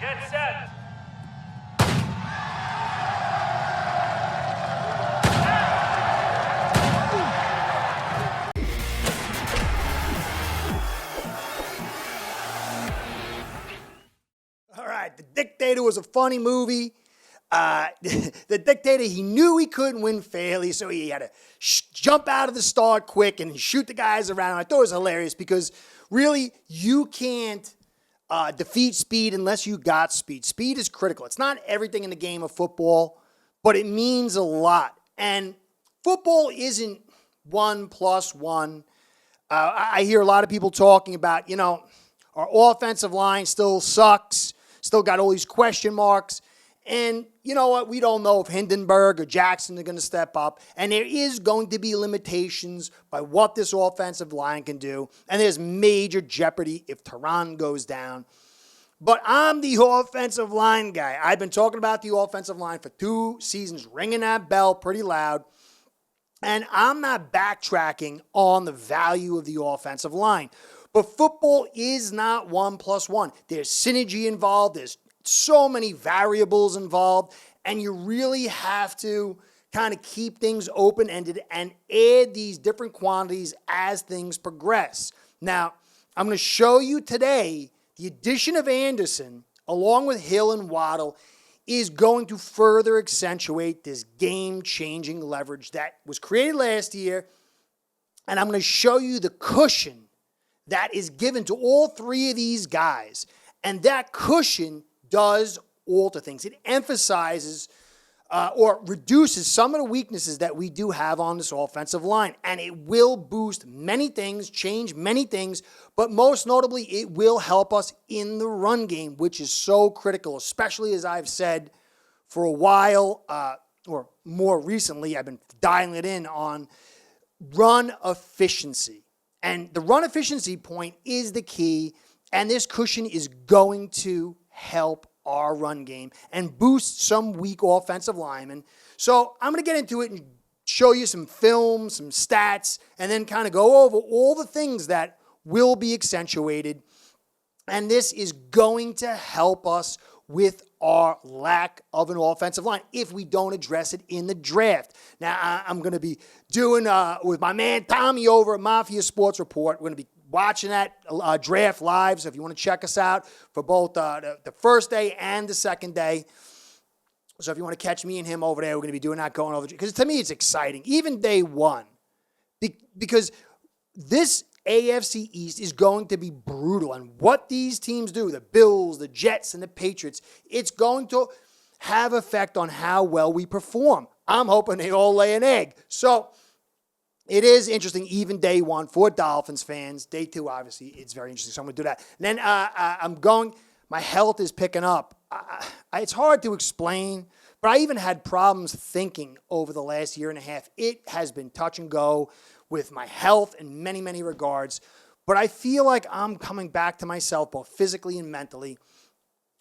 Get set. All right, The Dictator was a funny movie. The Dictator, he knew he couldn't win fairly, so he had to jump out of the start quick and shoot the guys around. I thought it was hilarious because really you can't defeat speed unless you got speed. Speed is critical. It's not everything in the game of football, but it means a lot. And football isn't 1+1. I hear a lot of people talking about, our offensive line still sucks, still got all these question marks. And you know what? We don't know if Hindenburg or Jackson are going to step up. And there is going to be limitations by what this offensive line can do. And there's major jeopardy if Tehran goes down. But I'm the offensive line guy. I've been talking about the offensive line for 2 seasons, ringing that bell pretty loud. And I'm not backtracking on the value of the offensive line. But football is not 1+1. There's synergy involved. There's so many variables involved. And you really have to kind of keep things open-ended and add these different quantities as things progress. Now, I'm going to show you today the addition of Anderson, along with Hill and Waddle, is going to further accentuate this game-changing leverage that was created last year. And I'm going to show you the cushion that is given to all 3 of these guys. And that cushion does alter things. It emphasizes or reduces some of the weaknesses that we do have on this offensive line. And it will boost many things, change many things, but most notably, it will help us in the run game, which is so critical, especially as I've said for a while, or more recently, I've been dialing it in on run efficiency. And the run efficiency point is the key, and this cushion is going to help our run game and boost some weak offensive linemen. So I'm going to get into it and show you some film, some stats, and then kind of go over all the things that will be accentuated. And this is going to help us with our lack of an offensive line if we don't address it in the draft. Now, I'm going to be doing, with my man Tommy over at Mafia Sports Report, we're going to be watching that draft live. So if you want to check us out for both the first day and the second day. So if you want to catch me and him over there, we're going to be doing that, going over. Because to me, it's exciting. Even day one. Because this AFC East is going to be brutal. And what these teams do, the Bills, the Jets, and the Patriots, it's going to have effect on how well we perform. I'm hoping they all lay an egg. So it is interesting, even day one for Dolphins fans. Day two, obviously, it's very interesting. So I'm going to do that. And then my health is picking up. It's hard to explain, but I even had problems thinking over the last year and a half. It has been touch and go with my health in many, many regards. But I feel like I'm coming back to myself, both physically and mentally.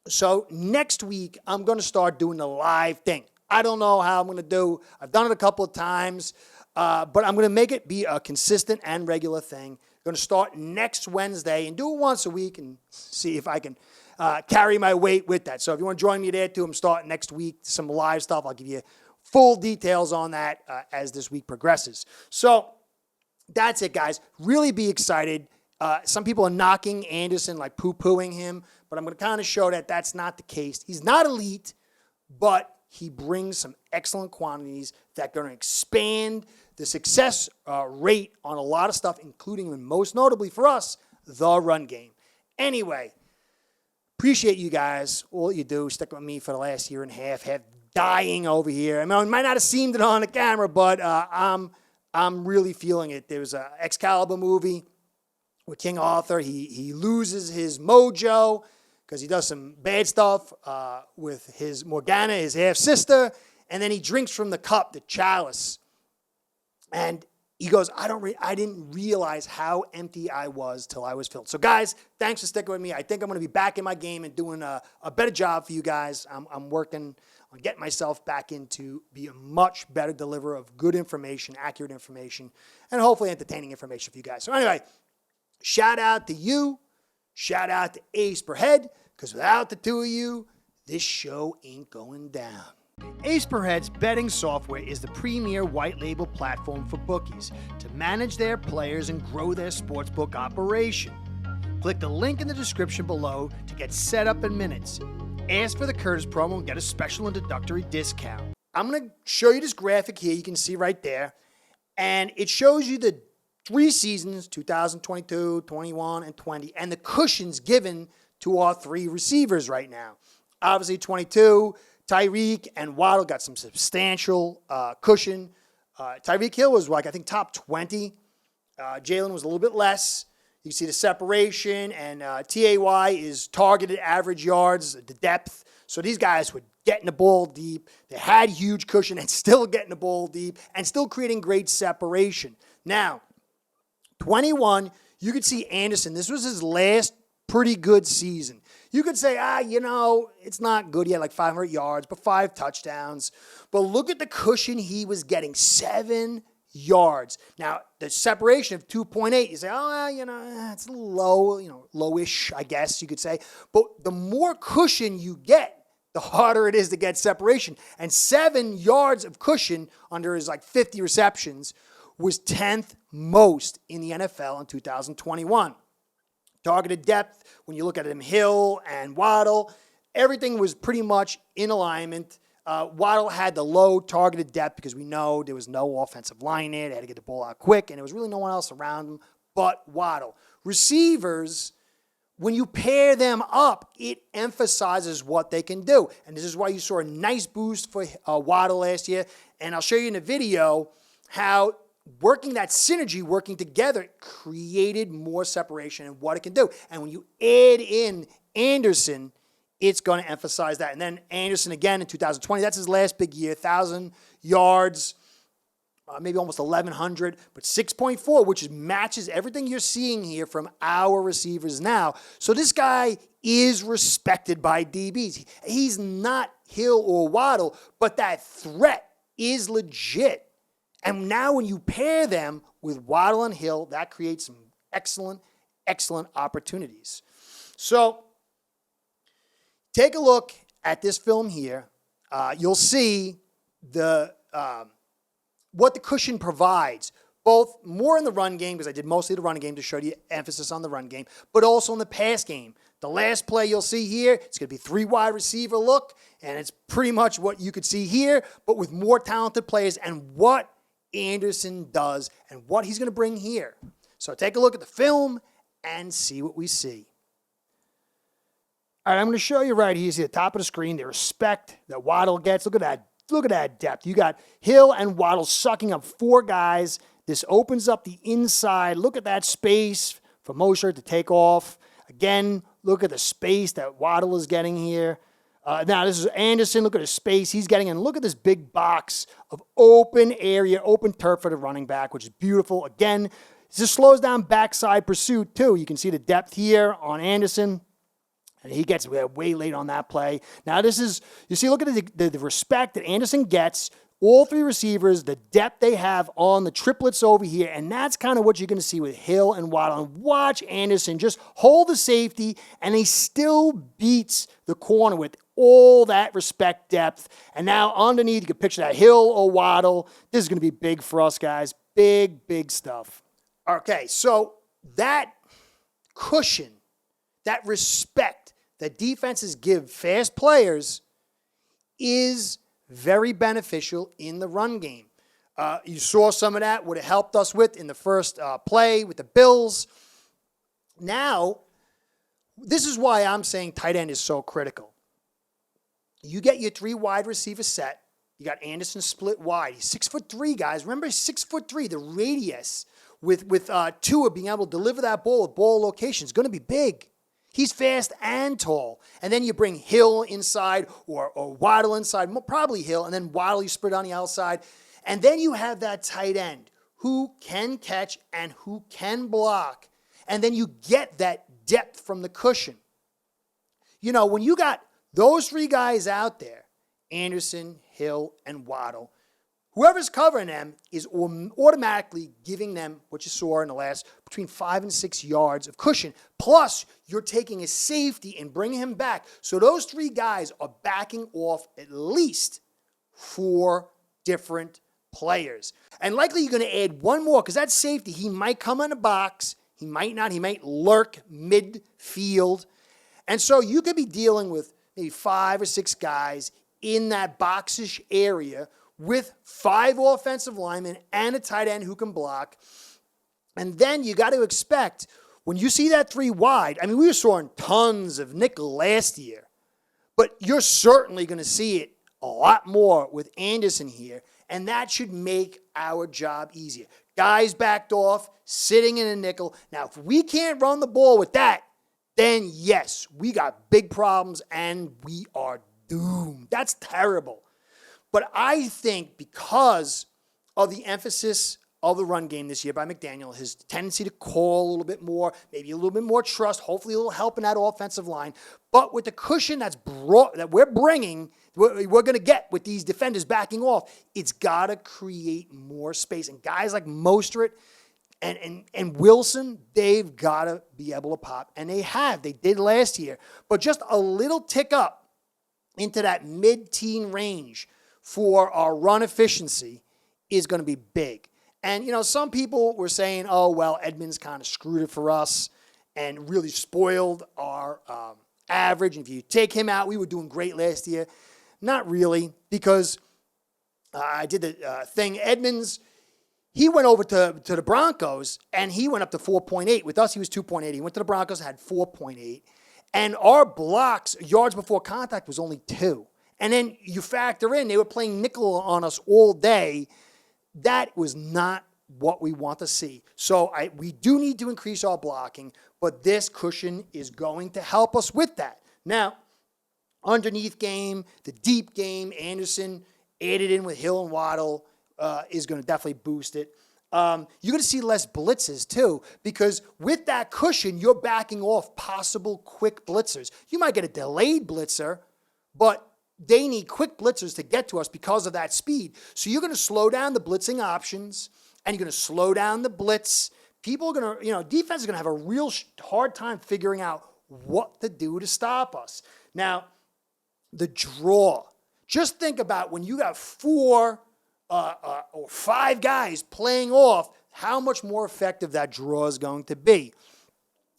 So next week, I'm going to start doing the live thing. I don't know how I'm going to do. I've done it a couple of times. But I'm going to make it be a consistent and regular thing. I'm going to start next Wednesday and do it once a week and see if I can carry my weight with that. So if you want to join me there too, I'm starting next week, some live stuff. I'll give you full details on that as this week progresses. So that's it, guys. Really be excited. Some people are knocking Anderson, like poo-pooing him, but I'm going to kind of show that that's not the case. He's not elite, but he brings some excellent quantities that are going to expand the success rate on a lot of stuff, including, and most notably for us, the run game. Anyway, appreciate you guys, all you do, stick with me for the last year and a half, dying over here. I mean, it might not have seemed it on the camera, but I'm really feeling it. There was an Excalibur movie with King Arthur. He loses his mojo because he does some bad stuff with his Morgana, his half-sister, and then he drinks from the cup, the chalice. And he goes, I didn't realize how empty I was till I was filled. So, guys, thanks for sticking with me. I think I'm going to be back in my game and doing a better job for you guys. I'm working on getting myself back into be a much better deliverer of good information, accurate information, and hopefully entertaining information for you guys. So, anyway, shout out to you. Shout out to Ace per head. because without the two of you, this show ain't going down. Ace Per Head's betting software is the premier white label platform for bookies to manage their players and grow their sportsbook operation. Click the link in the description below to get set up in minutes. Ask for the Curtis promo and get a special introductory discount. I'm going to show you this graphic here. You can see right there. And it shows you the 3 seasons, 2022, 21, and 20, and the cushions given to our 3 receivers right now. Obviously, 22, Tyreek and Waddle got some substantial cushion. Tyreek Hill was, like, I think, top 20. Jaylen was a little bit less. You can see the separation, and TAY is targeted average yards, the depth. So these guys were getting the ball deep. They had huge cushion and still getting the ball deep and still creating great separation. Now, 21, you could see Anderson. This was his last pretty good season. You could say, it's not good. He had like 500 yards, but 5 touchdowns. But look at the cushion he was getting, 7 yards. Now, the separation of 2.8, you say, it's a little low, lowish, I guess you could say. But the more cushion you get, the harder it is to get separation. And 7 yards of cushion under his 50 receptions was 10th most in the NFL in 2021. Targeted depth, when you look at him, Hill and Waddle, everything was pretty much in alignment. Waddle had the low targeted depth because we know there was no offensive line there. They had to get the ball out quick, and there was really no one else around him but Waddle. Receivers, when you pair them up, it emphasizes what they can do. And this is why you saw a nice boost for Waddle last year. And I'll show you in the video how working that synergy, working together, created more separation and what it can do. And when you add in Anderson, it's going to emphasize that. And then Anderson again in 2020, that's his last big year, 1,000 yards, maybe almost 1,100, but 6.4, which matches everything you're seeing here from our receivers now. So this guy is respected by DBs. He's not Hill or Waddle, but that threat is legit. And now when you pair them with Waddle and Hill, that creates some excellent, excellent opportunities. So take a look at this film here. You'll see what the cushion provides, both more in the run game, because I did mostly the run game to show you emphasis on the run game, but also in the pass game. The last play you'll see here, it's going to be 3 wide receiver look, and it's pretty much what you could see here, but with more talented players and what Anderson does and what he's going to bring here. So take a look at the film and see what we see. All right, I'm going to show you right here. You see the top of the screen, the respect that Waddle gets. Look at that. Look at that depth. You got Hill and Waddle sucking up 4 guys. This opens up the inside. Look at that space for Mosher to take off. Again, look at the space that Waddle is getting here. Now, this is Anderson. Look at the space he's getting. And look at this big box of open area, open turf for the running back, which is beautiful. Again, this slows down backside pursuit, too. You can see the depth here on Anderson. And he gets way late on that play. Now, this is, you see, look at the respect that Anderson gets. All 3 receivers, the depth they have on the triplets over here. And that's kind of what you're going to see with Hill and Waddle. And watch Anderson just hold the safety, and he still beats the corner with all that respect depth. And now underneath, you can picture that Hill or Waddle. This is going to be big for us, guys. Big, big stuff. Okay, so that cushion, that respect that defenses give fast players is very beneficial in the run game. You saw some of that, would have helped us with in the first play with the Bills. Now, this is why I'm saying tight end is so critical. You get your 3 wide receiver set. You got Anderson split wide. He's 6'3", guys. Remember, he's 6'3". The radius with Tua being able to deliver that ball with ball location is going to be big. He's fast and tall. And then you bring Hill inside or Waddle inside, probably Hill, and then Waddle you spread on the outside. And then you have that tight end who can catch and who can block. And then you get that depth from the cushion. You know, when you got those 3 guys out there, Anderson, Hill, and Waddle, whoever's covering them is automatically giving them what you saw in the last between 5 and 6 yards of cushion. Plus, you're taking a safety and bringing him back. So those 3 guys are backing off at least 4 different players. And likely you're going to add one more because that safety, he might come in the box. He might not. He might lurk midfield. And so you could be dealing with maybe 5 or 6 guys in that boxish area with 5 offensive linemen and a tight end who can block. And then you got to expect, when you see that 3 wide, I mean, we saw tons of nickel last year, but you're certainly going to see it a lot more with Anderson here, and that should make our job easier. Guys backed off, sitting in a nickel. Now, if we can't run the ball with that, then yes, we got big problems and we are doomed. That's terrible. But I think because of the emphasis of the run game this year by McDaniel, his tendency to call a little bit more, maybe a little bit more trust, hopefully a little help in that offensive line. But with the cushion that we're bringing, we're going to get with these defenders backing off, it's got to create more space. And guys like Mostert and Wilson, they've got to be able to pop. And they have. They did last year. But just a little tick up into that mid-teen range for our run efficiency is going to be big. And, you know, some people were saying, oh, well, Edmonds kind of screwed it for us and really spoiled our average. And if you take him out, we were doing great last year. Not really, because I did the thing. Edmonds, he went over to the Broncos, and he went up to 4.8. With us, he was 2.8. He went to the Broncos, had 4.8. And our blocks, yards before contact, was only 2. And then you factor in, they were playing nickel on us all day. That was not what we want to see. So we do need to increase our blocking, but this cushion is going to help us with that. Now, underneath game, the deep game, Anderson added in with Hill and Waddle is going to definitely boost it. You're going to see less blitzes, too, because with that cushion, you're backing off possible quick blitzers. You might get a delayed blitzer, but they need quick blitzers to get to us because of that speed. So you're going to slow down the blitzing options, and you're going to slow down the blitz. People are going to, defense is going to have a real hard time figuring out what to do to stop us. Now, the draw. Just think about when you got 4 or 5 guys playing off, how much more effective that draw is going to be.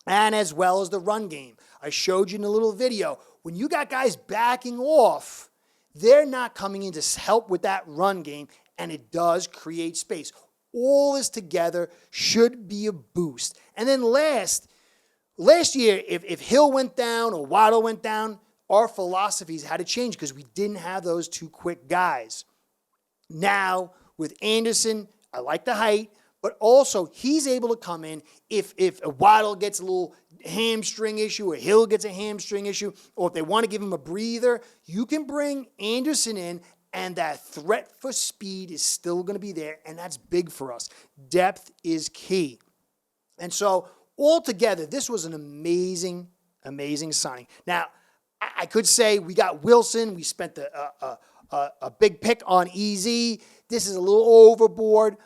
And as well as the run game. I showed you in a little video. When you got guys backing off, they're not coming in to help with that run game, and it does create space. All this together should be a boost. And then last year, if Hill went down or Waddle went down, our philosophies had to change because we didn't have those 2 quick guys. Now, with Anderson, I like the height, but also he's able to come in if a Waddle gets a little hamstring issue or Hill gets a hamstring issue, or if they want to give him a breather, you can bring Anderson in, and that threat for speed is still going to be there, and that's big for us. Depth is key. And so altogether, this was an amazing, amazing signing. Now, I could say we got Wilson. We spent a big pick on EZ. This is a little overboard,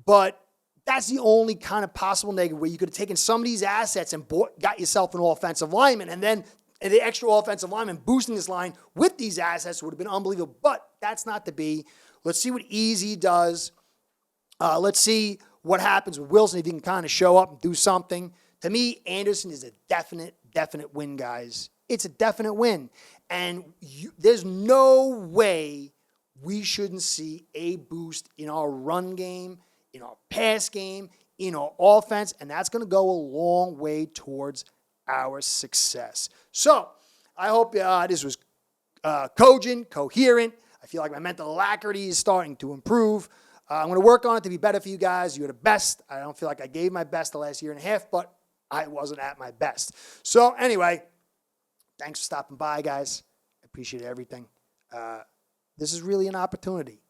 but that's the only kind of possible negative where you could have taken some of these assets and got yourself an offensive lineman, and then the extra offensive lineman boosting this line with these assets would have been unbelievable, but that's not to be. Let's see what EZ does. Let's see what happens with Wilson if he can kind of show up and do something. To me, Anderson is a definite win, guys. It's a definite win. And there's no way we shouldn't see a boost in our run game, in our pass game, in our offense, and that's going to go a long way towards our success. So I hope this was cogent, coherent. I feel like my mental alacrity is starting to improve. I'm going to work on it to be better for you guys. You're the best. I don't feel like I gave my best the last year and a half, but I wasn't at my best. So anyway, thanks for stopping by, guys. I appreciate everything. This is really an opportunity.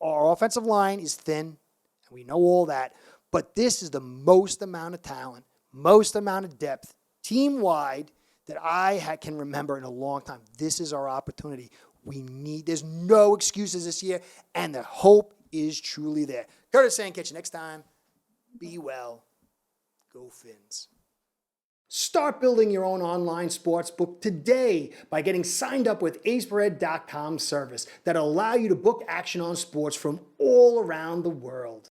Our offensive line is thin, and we know all that, but this is the most amount of talent, most amount of depth, team-wide, that I can remember in a long time. This is our opportunity. There's no excuses this year, and the hope is truly there. Curtis saying, catch you next time. Be well. Go Fins. Start building your own online sports book today by getting signed up with AceBread.com service that'll allow you to book action on sports from all around the world.